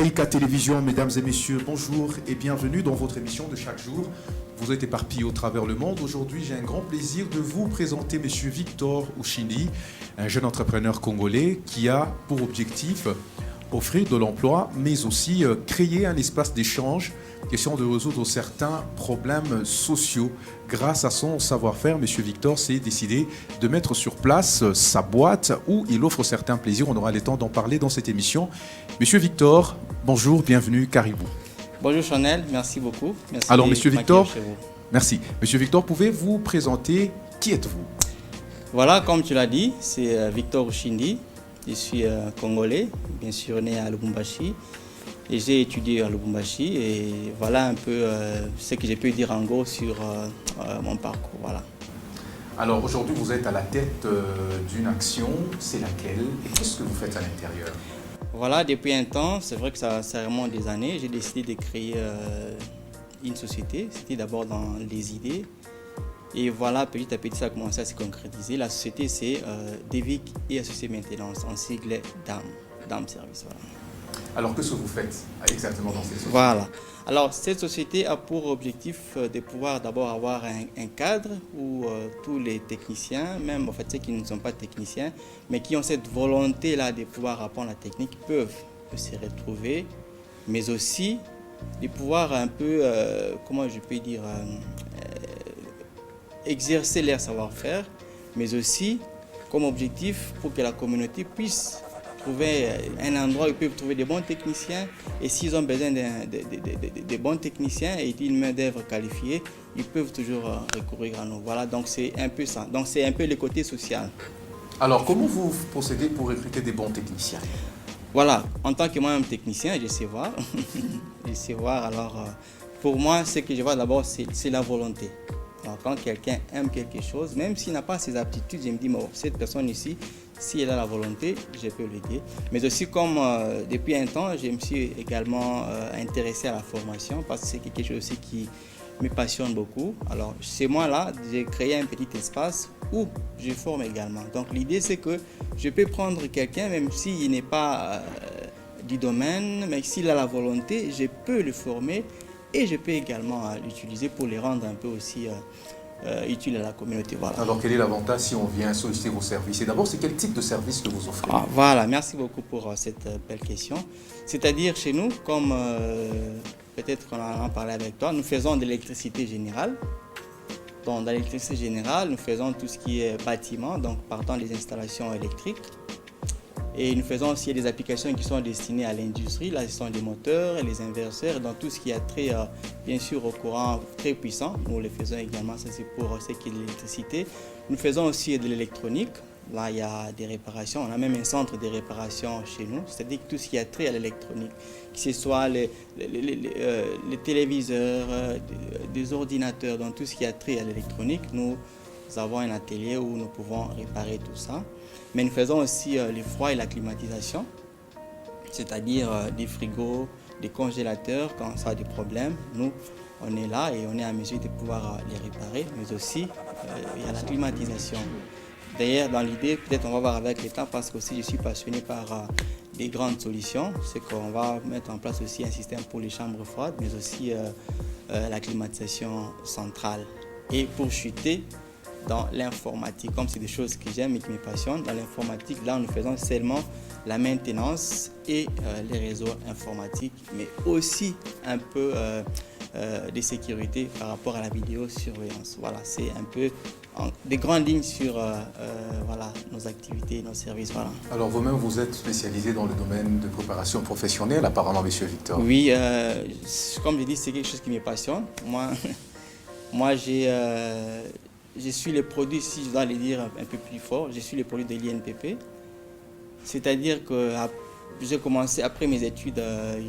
Africa Télévision, mesdames et messieurs, bonjour et bienvenue dans votre émission de chaque jour. Vous êtes éparpillés au travers le monde. Aujourd'hui, j'ai un grand plaisir de vous présenter monsieur Victor Ushindi, un jeune entrepreneur congolais qui a pour objectif offrir de l'emploi, mais aussi créer un espace d'échange, question de résoudre certains problèmes sociaux. Grâce à son savoir-faire, monsieur Victor s'est décidé de mettre sur place sa boîte où il offre certains plaisirs. On aura le temps d'en parler dans cette émission. Monsieur Victor, bonjour, bienvenue, Caribou. Bonjour Chanel, merci beaucoup. Merci. Alors, monsieur Victor, merci. Monsieur Victor, pouvez-vous présenter qui êtes-vous? Voilà, comme tu l'as dit, c'est Victor Ushindi. Je suis congolais, bien sûr né à Lubumbashi. Et j'ai étudié à Lubumbashi. Et voilà un peu ce que j'ai pu dire en gros sur mon parcours. Voilà. Alors aujourd'hui, vous êtes à la tête d'une action. C'est laquelle? Et qu'est-ce que vous faites à l'intérieur? Voilà, depuis un temps, c'est vrai que ça remonte des années. J'ai décidé de créer une société. C'était d'abord dans les idées. Et voilà, petit à petit, ça a commencé à se concrétiser. La société, c'est Devic et Associés Maintenance, en sigle DAM Service. Voilà. Alors, qu'est-ce que vous faites exactement dans cette société? Voilà. Alors, cette société a pour objectif de pouvoir d'abord avoir un cadre où tous les techniciens, même en fait ceux qui ne sont pas techniciens, mais qui ont cette volonté-là de pouvoir apprendre la technique, peuvent se retrouver, mais aussi de pouvoir un peu, comment je peux dire, exercer leur savoir-faire, mais aussi comme objectif pour que la communauté puisse trouver un endroit où ils peuvent trouver des bons techniciens, et s'ils ont besoin de bons techniciens et d'une main-d'œuvre qualifiée, ils peuvent toujours recourir à nous. Voilà, donc c'est un peu ça. Donc c'est un peu le côté social. Alors comment vous procédez pour recruter des bons techniciens? Voilà, en tant que moi-même technicien, je sais voir. Je sais voir. Alors pour moi, ce que je vois d'abord, c'est la volonté. Alors, quand quelqu'un aime quelque chose, même s'il n'a pas ses aptitudes, je me dis, bon, cette personne ici, si elle a la volonté, je peux l'aider. Mais aussi, comme depuis un temps, je me suis également intéressé à la formation, parce que c'est quelque chose aussi qui me passionne beaucoup. Alors, chez moi, là, j'ai créé un petit espace où je forme également. Donc, l'idée, c'est que je peux prendre quelqu'un, même s'il n'est pas du domaine, mais s'il a la volonté, je peux le former. Et je peux également l'utiliser pour les rendre un peu aussi utiles à la communauté. Voilà. Alors quel est l'avantage si on vient solliciter vos services? Et d'abord, c'est quel type de service que vous offrez? Voilà, merci beaucoup pour cette belle question. C'est-à-dire chez nous, comme peut-être qu'on en a parlé avec toi, nous faisons de l'électricité générale. Donc dans l'électricité générale, nous faisons tout ce qui est bâtiment, donc partant des installations électriques. Et nous faisons aussi des applications qui sont destinées à l'industrie, la gestion des moteurs, les inverseurs, dans tout ce qui a trait, bien sûr, au courant très puissant. Nous le faisons également, ça c'est pour ce qui est de l'électricité. Nous faisons aussi de l'électronique. Là, il y a des réparations. On a même un centre de réparation chez nous, c'est-à-dire tout ce qui a trait à l'électronique, que ce soit les téléviseurs, des ordinateurs, dans tout ce qui a trait à l'électronique. Nous avons un atelier où nous pouvons réparer tout ça. Mais nous faisons aussi le froid et la climatisation, c'est-à-dire des frigos, des congélateurs. Quand ça a des problèmes, nous, on est là et on est à mesure de pouvoir les réparer. Mais aussi, il y a la climatisation. D'ailleurs, dans l'idée, peut-être on va voir avec le temps, parce que aussi je suis passionné par des grandes solutions. C'est qu'on va mettre en place aussi un système pour les chambres froides, mais aussi la climatisation centrale. Et pour chuter dans l'informatique, comme c'est des choses que j'aime et qui me passionnent, dans l'informatique, là, nous faisons seulement la maintenance et les réseaux informatiques, mais aussi un peu de sécurité par rapport à la vidéosurveillance. Voilà, c'est un peu des grandes lignes sur voilà, nos activités, nos services. Voilà. Alors vous-même, vous êtes spécialisé dans le domaine de coopération professionnelle, apparemment, monsieur Victor. Oui, comme je dis, c'est quelque chose qui me passionne. Moi je suis le produit, si je dois le dire un peu plus fort, je suis le produit de l'INPP. C'est-à-dire que j'ai commencé après mes études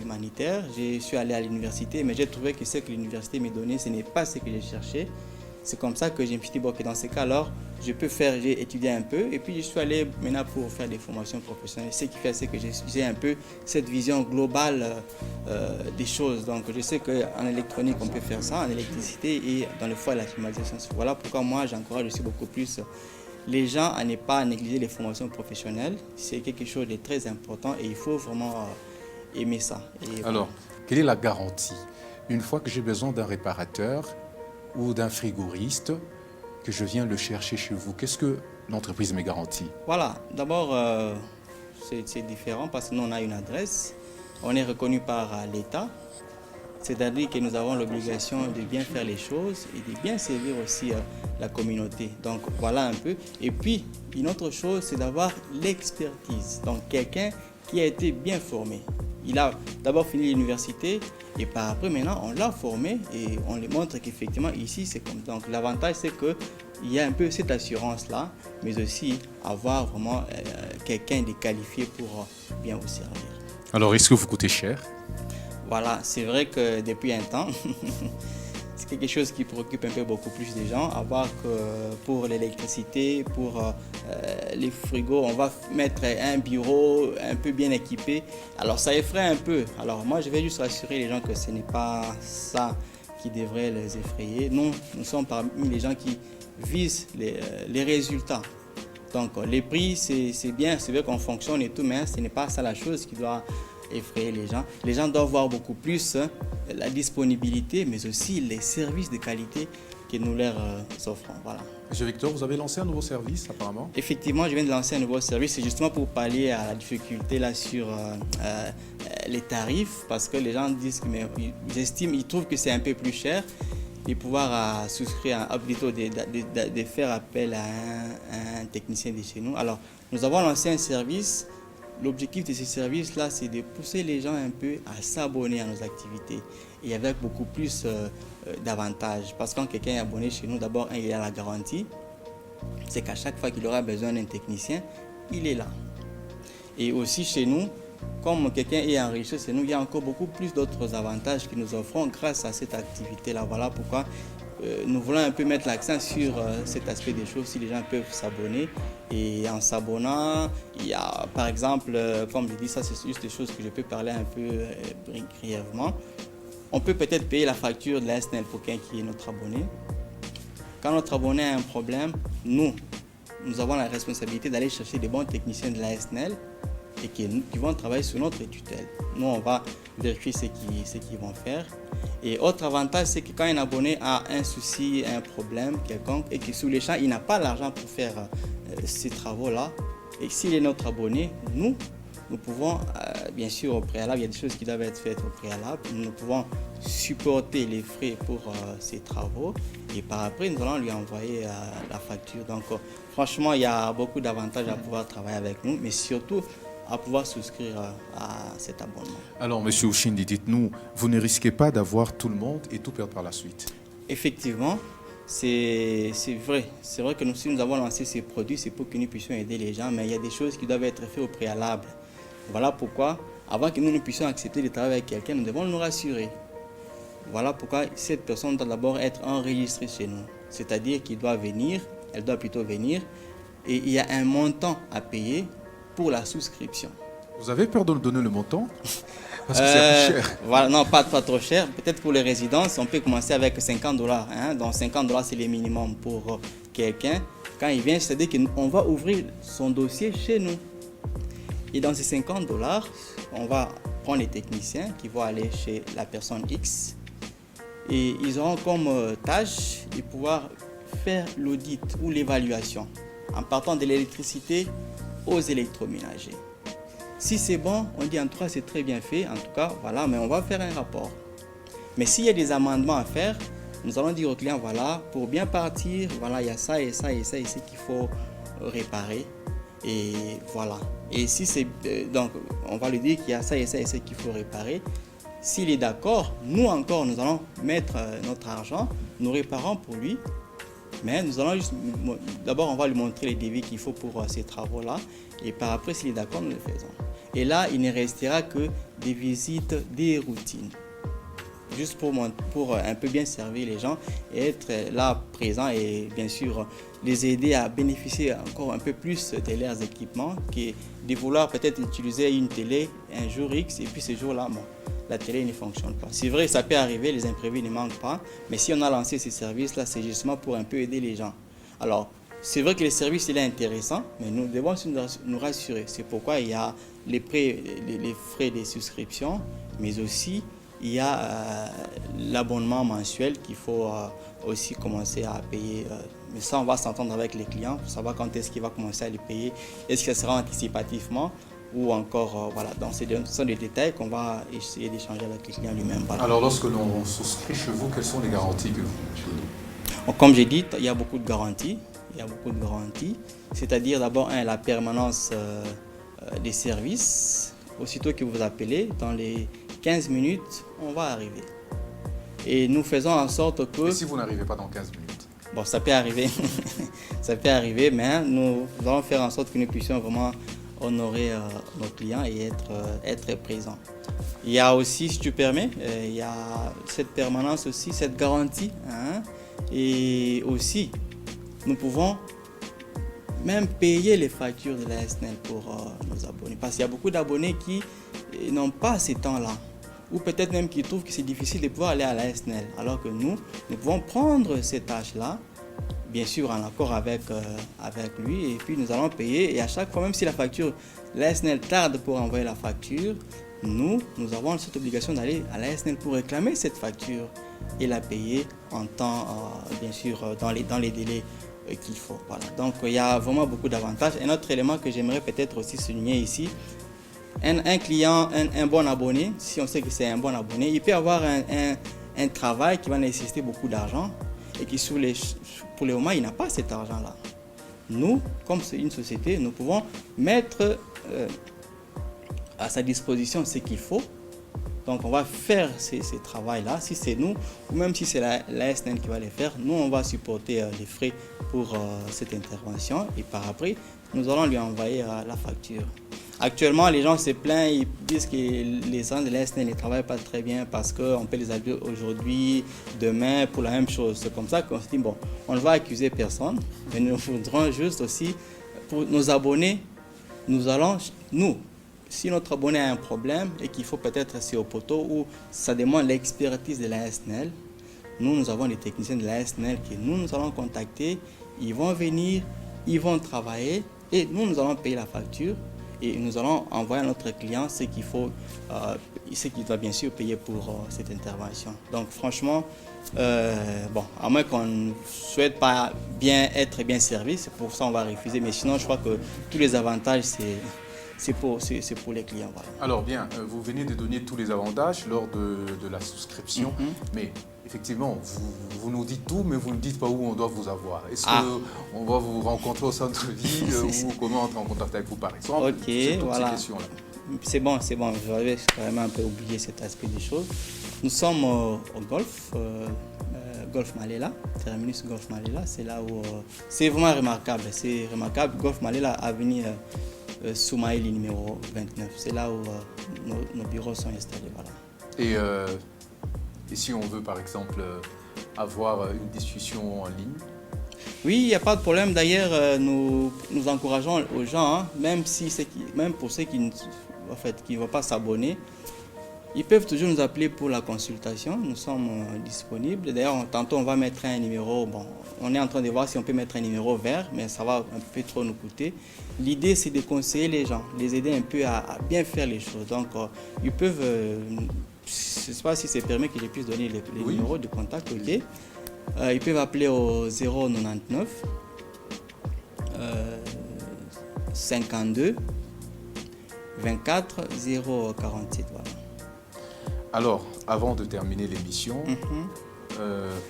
humanitaires, je suis allé à l'université, mais j'ai trouvé que ce que l'université m'a donné, ce n'est pas ce que j'ai cherché. C'est comme ça que je me suis dit, bon, dans ce cas, alors, j'ai étudié un peu, et puis je suis allé maintenant pour faire des formations professionnelles. Ce qui fait, c'est que j'ai un peu cette vision globale des choses. Donc, je sais qu'en électronique, on peut faire ça, en électricité et dans le foie et la climatisation. Voilà pourquoi moi, j'encourage aussi beaucoup plus les gens à ne pas négliger les formations professionnelles. C'est quelque chose de très important et il faut vraiment aimer ça. Et Alors, quelle est la garantie? Une fois que j'ai besoin d'un réparateur ou d'un frigoriste, que je viens le chercher chez vous, qu'est-ce que l'entreprise me garantit? voilà, d'abord, c'est différent parce que nous, on a une adresse, on est reconnu par l'État, c'est-à-dire que nous avons l'obligation de bien faire les choses et de bien servir aussi la communauté. Donc voilà un peu. Et puis, une autre chose, c'est d'avoir l'expertise. Donc quelqu'un qui a été bien formé. Il a d'abord fini l'université et par après, maintenant, on l'a formé et on lui montre qu'effectivement, ici, c'est comme ça. Donc l'avantage, c'est qu'il y a un peu cette assurance-là, mais aussi avoir vraiment quelqu'un de qualifié pour bien vous servir. Alors, est-ce que vous coûtez cher? Voilà, c'est vrai que depuis un temps, c'est quelque chose qui préoccupe un peu beaucoup plus des gens. À voir que pour l'électricité, pour les frigos, on va mettre un bureau un peu bien équipé. Alors ça effraie un peu. Alors moi, je vais juste rassurer les gens que ce n'est pas ça qui devrait les effrayer. Non, nous sommes parmi les gens qui visent les résultats. Donc les prix, c'est bien, c'est vrai qu'on fonctionne et tout, mais ce n'est pas ça la chose qui doit effrayer les gens. Les gens doivent voir beaucoup plus la disponibilité, mais aussi les services de qualité que nous leur offrons. Voilà. Monsieur Victor, vous avez lancé un nouveau service apparemment? Effectivement, je viens de lancer un nouveau service, c'est justement pour pallier à la difficulté là sur les tarifs, parce que les gens disent que ils trouvent que c'est un peu plus cher de pouvoir souscrire, plutôt de faire appel à un technicien de chez nous. Alors, nous avons lancé un service. L'objectif de ce service-là, c'est de pousser les gens un peu à s'abonner à nos activités et avec beaucoup plus d'avantages. Parce que quand quelqu'un est abonné chez nous, d'abord, il a la garantie. C'est qu'à chaque fois qu'il aura besoin d'un technicien, il est là. Et aussi chez nous, comme quelqu'un est enrichi chez nous, il y a encore beaucoup plus d'autres avantages que nous offrons grâce à cette activité-là. Voilà pourquoi nous voulons un peu mettre l'accent sur cet aspect des choses, si les gens peuvent s'abonner. Et en s'abonnant, il y a par exemple, comme je dis, ça c'est juste des choses que je peux parler un peu brièvement. On peut peut-être payer la facture de la SNEL pour quelqu'un qui est notre abonné. Quand notre abonné a un problème, nous avons la responsabilité d'aller chercher des bons techniciens de la SNEL et qui vont travailler sur notre tutelle. Nous, on va vérifier ce qu'ils vont faire. Et autre avantage, c'est que quand un abonné a un souci, un problème quelconque et que sous les champs, il n'a pas l'argent pour faire ces travaux-là, et s'il est notre abonné, nous pouvons, bien sûr, au préalable, il y a des choses qui doivent être faites au préalable, nous pouvons supporter les frais pour ces travaux et par après, nous allons lui envoyer la facture. Donc, franchement, il y a beaucoup d'avantages à pouvoir travailler avec nous, mais surtout, à pouvoir souscrire à cet abonnement. Alors, M. Ouchindi, dites-nous, vous ne risquez pas d'avoir tout le monde et tout perdre par la suite? Effectivement, c'est vrai. C'est vrai que si nous avons lancé ces produits, c'est pour que nous puissions aider les gens, mais il y a des choses qui doivent être faites au préalable. Voilà pourquoi, avant que nous puissions accepter de travailler avec quelqu'un, nous devons nous rassurer. Voilà pourquoi cette personne doit d'abord être enregistrée chez nous. C'est-à-dire qu'elle doit venir, elle doit plutôt venir, et il y a un montant à payer pour la souscription. Vous avez peur de nous donner le montant? Parce que c'est plus cher. Voilà, non, pas trop cher. Peut-être pour les résidences, on peut commencer avec $50. Hein? Donc $50, c'est le minimum pour quelqu'un. Quand il vient, c'est-à-dire qu'on va ouvrir son dossier chez nous. Et dans ces $50, on va prendre les techniciens qui vont aller chez la personne X. Et ils auront comme tâche de pouvoir faire l'audit ou l'évaluation en partant de l'électricité aux électroménagers. Si c'est bon, on dit en tout cas c'est très bien fait, en tout cas voilà, mais on va faire un rapport. Mais s'il y a des amendements à faire, nous allons dire au client voilà, pour bien partir, voilà, il y a ça et ça et ça et ça qu'il faut réparer. Et voilà. Et si c'est donc on va lui dire qu'il y a ça et ça et ça qu'il faut réparer. S'il est d'accord, nous encore nous allons mettre notre argent, nous réparons pour lui. Mais nous allons juste, d'abord on va lui montrer les devis qu'il faut pour ces travaux-là et par après s'il est d'accord nous le faisons. Et là il ne restera que des visites, des routines. Juste pour un peu bien servir les gens et être là présent et bien sûr les aider à bénéficier encore un peu plus de leurs équipements que de vouloir peut-être utiliser une télé un jour X et puis ce jour-là, bon, la télé ne fonctionne pas. C'est vrai, ça peut arriver, les imprévus ne manquent pas, mais si on a lancé ces services-là, c'est justement pour un peu aider les gens. Alors, c'est vrai que le service il est intéressant, mais nous devons aussi nous rassurer. C'est pourquoi il y a les frais de souscription, mais aussi il y a l'abonnement mensuel qu'il faut aussi commencer à payer. Mais ça, on va s'entendre avec les clients pour savoir quand est-ce qu'il va commencer à les payer. Est-ce que ça sera anticipativement ou encore, voilà. Donc, ce sont des détails qu'on va essayer d'échanger avec le client lui-même. Voilà. Alors, lorsque l'on souscrit chez vous, quelles sont les garanties que vous donnez? Donc, comme j'ai dit, il y a beaucoup de garanties. Il y a beaucoup de garanties. C'est-à-dire d'abord, la permanence des services. Aussitôt que vous appelez, dans les 15 minutes, on va arriver. Et nous faisons en sorte que... Et si vous n'arrivez pas dans 15 minutes? Bon, ça peut arriver. Ça peut arriver, mais nous allons faire en sorte que nous puissions vraiment honorer nos clients et être présents. Il y a aussi, si tu permets, il y a cette permanence aussi, cette garantie. Hein, et aussi, nous pouvons même payer les factures de la SNEL pour nos abonnés. Parce qu'il y a beaucoup d'abonnés qui n'ont pas ces temps-là. Ou peut-être même qui trouvent que c'est difficile de pouvoir aller à la SNEL. Alors que nous pouvons prendre ces tâches-là, bien sûr en accord avec lui, et puis nous allons payer. Et à chaque fois, même si la SNEL tarde pour envoyer la facture, nous avons cette obligation d'aller à la SNEL pour réclamer cette facture et la payer en temps, bien sûr, dans les délais qu'il faut. Voilà. Donc il y a vraiment beaucoup d'avantages. Un autre élément que j'aimerais peut-être aussi souligner ici, un client, un bon abonné, si on sait que c'est un bon abonné, il peut avoir un travail qui va nécessiter beaucoup d'argent et qui pour le moment il n'a pas cet argent-là. Nous, comme c'est une société, nous pouvons mettre à sa disposition ce qu'il faut. Donc on va faire ces travaux-là, si c'est nous, ou même si c'est la SNEL qui va les faire, nous on va supporter les frais pour cette intervention et par après, nous allons lui envoyer la facture. Actuellement, les gens se plaignent, ils disent que les gens de la SNEL ne travaillent pas très bien parce qu'on peut les appeler aujourd'hui, demain pour la même chose. C'est comme ça qu'on se dit, bon, on ne va accuser personne, mais nous voudrons juste aussi, pour nos abonnés, si notre abonné a un problème et qu'il faut peut-être rester au poteau ou ça demande l'expertise de la SNEL, nous avons des techniciens de la SNEL que nous allons contacter, ils vont venir, ils vont travailler et nous allons payer la facture et nous allons envoyer à notre client ce qu'il faut, ce qu'il doit bien sûr payer pour cette intervention. Donc franchement, bon, à moins qu'on ne souhaite pas être bien servi, c'est pour ça qu'on va refuser, mais sinon je crois que tous les avantages c'est pour les clients. Voilà. Alors bien, vous venez de donner tous les avantages lors de la souscription, mais effectivement, vous nous dites tout, mais vous ne dites pas où on doit vous avoir. Est-ce qu'on va vous rencontrer au centre-ville ou comment entrer en contact avec vous par exemple? Ok, voilà. C'est bon, j'avais quand même un peu oublié cet aspect des choses. Nous sommes au Golf, Golf Malela, terminus Golf Malela, c'est là où c'est vraiment remarquable, Golf Malela, avenue Soumaïli numéro 29, c'est là où nos bureaux sont installés. Voilà. Et si on veut par exemple avoir une discussion en ligne? Oui, il n'y a pas de problème. D'ailleurs, nous encourageons aux gens, même pour ceux qui ne vont pas s'abonner, ils peuvent toujours nous appeler pour la consultation. Nous sommes disponibles. D'ailleurs, tantôt on va mettre un numéro. Bon, on est en train de voir si on peut mettre un numéro vert, mais ça va un peu trop nous coûter. L'idée, c'est de conseiller les gens, les aider un peu à bien faire les choses. Donc, ils peuvent, je ne sais pas si c'est permis que je puisse donner les numéros de contact. Okay. Ils peuvent appeler au 099 52 24 047. Voilà. Alors, avant de terminer l'émission,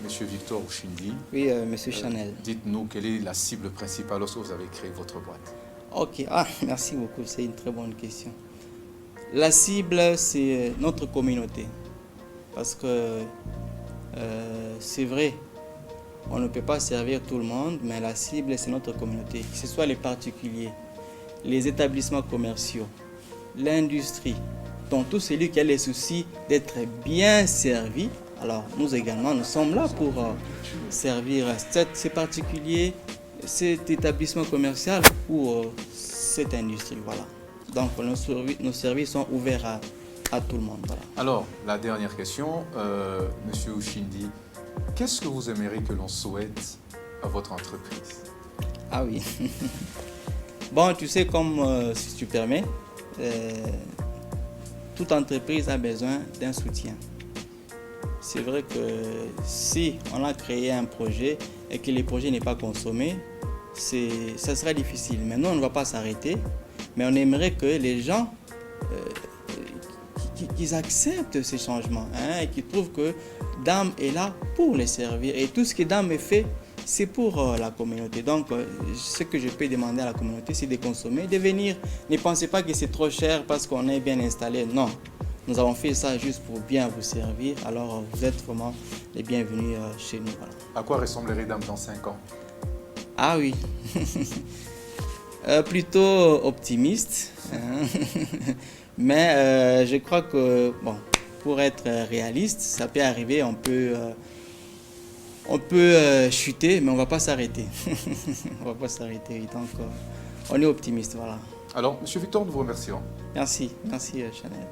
Monsieur Victor Ouchindi, oui, Monsieur Chanel, dites-nous quelle est la cible principale lorsque vous avez créé votre boîte. Ok, merci beaucoup, c'est une très bonne question. La cible, c'est notre communauté. Parce que c'est vrai, on ne peut pas servir tout le monde, mais la cible, c'est notre communauté. Que ce soit les particuliers, les établissements commerciaux, l'industrie, donc tout celui qui a les soucis d'être bien servi. Alors nous également, nous sommes là pour servir ces particuliers, cet établissement commercial ou cette industrie. Voilà. Donc nos services sont ouverts à tout le monde. Voilà. Alors, la dernière question, Monsieur Ouchindi, qu'est-ce que vous aimeriez que l'on souhaite à votre entreprise? Ah oui. Bon, tu sais, comme si tu permets, toute entreprise a besoin d'un soutien. C'est vrai que si on a créé un projet et que le projet n'est pas consommé, ça sera difficile. Maintenant, on ne va pas s'arrêter, mais on aimerait que les gens qu'ils acceptent ces changements, hein, et qu'ils trouvent que DAM est là pour les servir. Et tout ce que DAM fait, c'est pour la communauté. Donc, ce que je peux demander à la communauté, c'est de consommer, de venir. Ne pensez pas que c'est trop cher parce qu'on est bien installé. Non, nous avons fait ça juste pour bien vous servir. Alors, vous êtes vraiment les bienvenus chez nous. Voilà. À quoi ressemblerait DAM dans 5 ans? Ah oui, plutôt optimiste. Hein. Mais je crois que, bon, pour être réaliste, ça peut arriver, on peut chuter, mais on ne va pas s'arrêter. On ne va pas s'arrêter, donc on est optimiste, voilà. Alors, M. Victor, nous vous remercions. Merci, Chanel.